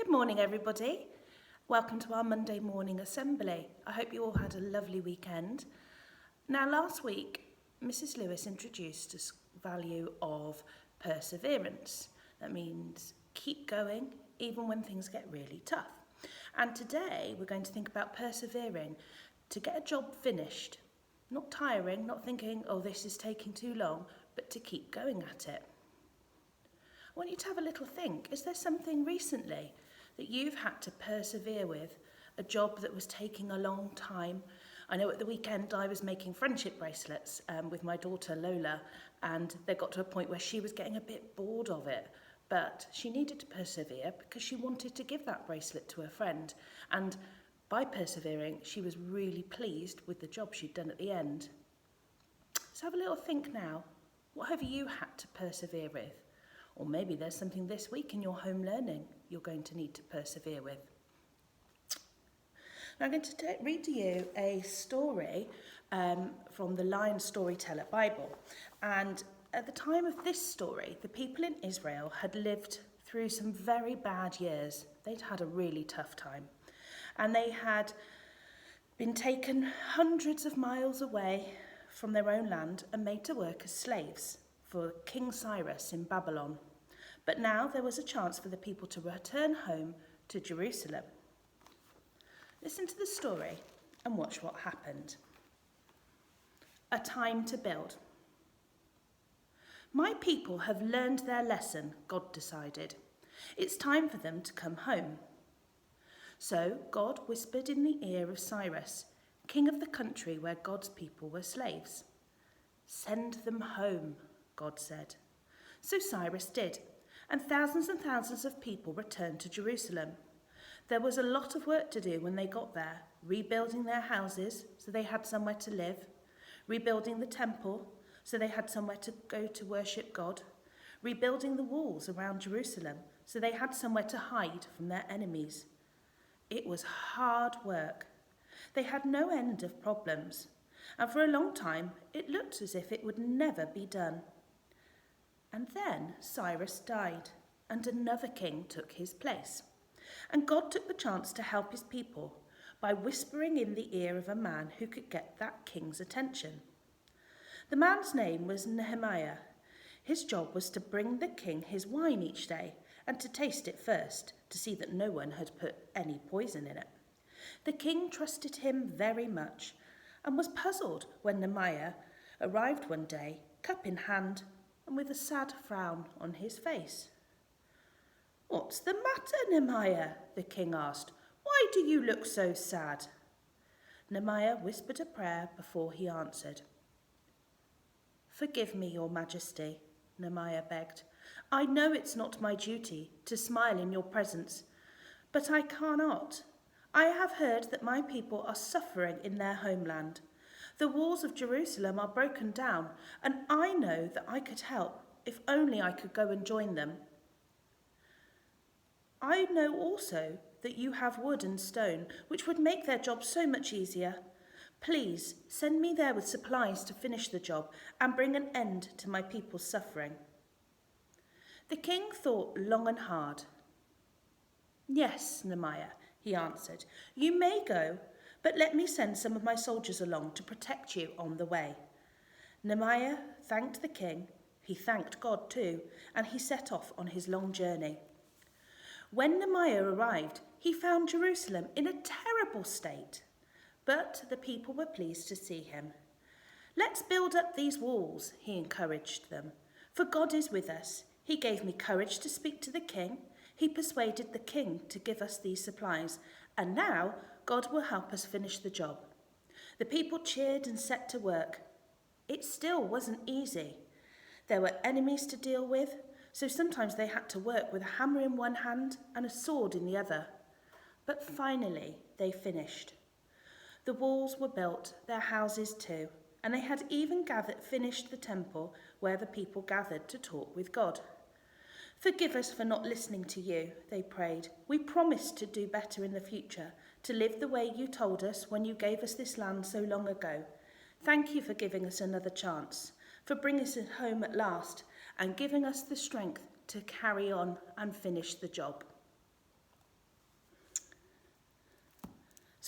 Good morning, everybody. Welcome to our Monday morning assembly. I hope you all had a lovely weekend. Now, last week, Mrs. Lewis introduced this value of perseverance. That means keep going even when things get really tough. And today, we're going to think about persevering to get a job finished. Not tiring, not thinking, oh, this is taking too long, but to keep going at it. I want you to have a little think. Is there something recently that you've had to persevere with, a job that was taking a long time? I know at the weekend I was making friendship bracelets with my daughter Lola, and they got to a point where she was getting a bit bored of it, but she needed to persevere because she wanted to give that bracelet to her friend, and by persevering she was really pleased with the job she'd done at the end. So have a little think now. What have you had to persevere with? Or maybe there's something this week in your home learning you're going to need to persevere with. Now I'm going to read to you a story from the Lion Storyteller Bible. And at the time of this story, the people in Israel had lived through some very bad years. They'd had a really tough time. And they had been taken hundreds of miles away from their own land and made to work as slaves for King Cyrus in Babylon. But now there was a chance for the people to return home to Jerusalem. Listen to the story and watch what happened. A time to build. My people have learned their lesson, God decided. It's time for them to come home. So God whispered in the ear of Cyrus, king of the country where God's people were slaves. Send them home, God said. So Cyrus did, and thousands of people returned to Jerusalem. There was a lot of work to do when they got there, rebuilding their houses so they had somewhere to live, rebuilding the temple so they had somewhere to go to worship God, rebuilding the walls around Jerusalem so they had somewhere to hide from their enemies. It was hard work. They had no end of problems, and for a long time it looked as if it would never be done. And then Cyrus died, and another king took his place. And God took the chance to help his people by whispering in the ear of a man who could get that king's attention. The man's name was Nehemiah. His job was to bring the king his wine each day and to taste it first to see that no one had put any poison in it. The king trusted him very much and was puzzled when Nehemiah arrived one day, cup in hand, and with a sad frown on his face. What's the matter, Nehemiah? The king asked. Why do you look so sad? Nehemiah whispered a prayer before he answered. Forgive me, your majesty, Nehemiah begged. I know it's not my duty to smile in your presence, but I cannot. I have heard that my people are suffering in their homeland. The walls of Jerusalem are broken down, and I know that I could help if only I could go and join them. I know also that you have wood and stone, which would make their job so much easier. Please send me there with supplies to finish the job and bring an end to my people's suffering. The king thought long and hard. Yes, Nehemiah, he answered, you may go, but let me send some of my soldiers along to protect you on the way. Nehemiah thanked the king, he thanked God too, and he set off on his long journey. When Nehemiah arrived, he found Jerusalem in a terrible state, but the people were pleased to see him. Let's build up these walls, he encouraged them, for God is with us. He gave me courage to speak to the king. He persuaded the king to give us these supplies, and now God will help us finish the job. The people cheered and set to work. It still wasn't easy. There were enemies to deal with, so sometimes they had to work with a hammer in one hand and a sword in the other. But finally, they finished. The walls were built, their houses too, and they had even finished the temple where the people gathered to talk with God. Forgive us for not listening to you, they prayed. We promised to do better in the future, to live the way you told us when you gave us this land so long ago. Thank you for giving us another chance, for bringing us home at last and giving us the strength to carry on and finish the job.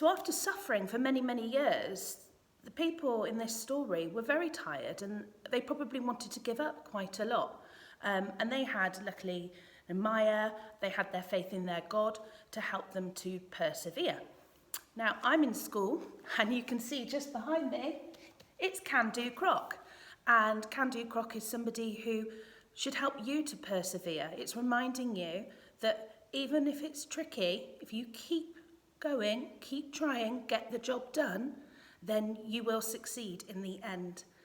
So after suffering for many, many years, the people in this story were very tired and they probably wanted to give up quite a lot. And they had, luckily, Maya, they had their faith in their God to help them to persevere. Now, I'm in school, and you can see just behind me, it's Can Do Croc. And Can Do Croc is somebody who should help you to persevere. It's reminding you that even if it's tricky, if you keep going, keep trying, get the job done, then you will succeed in the end.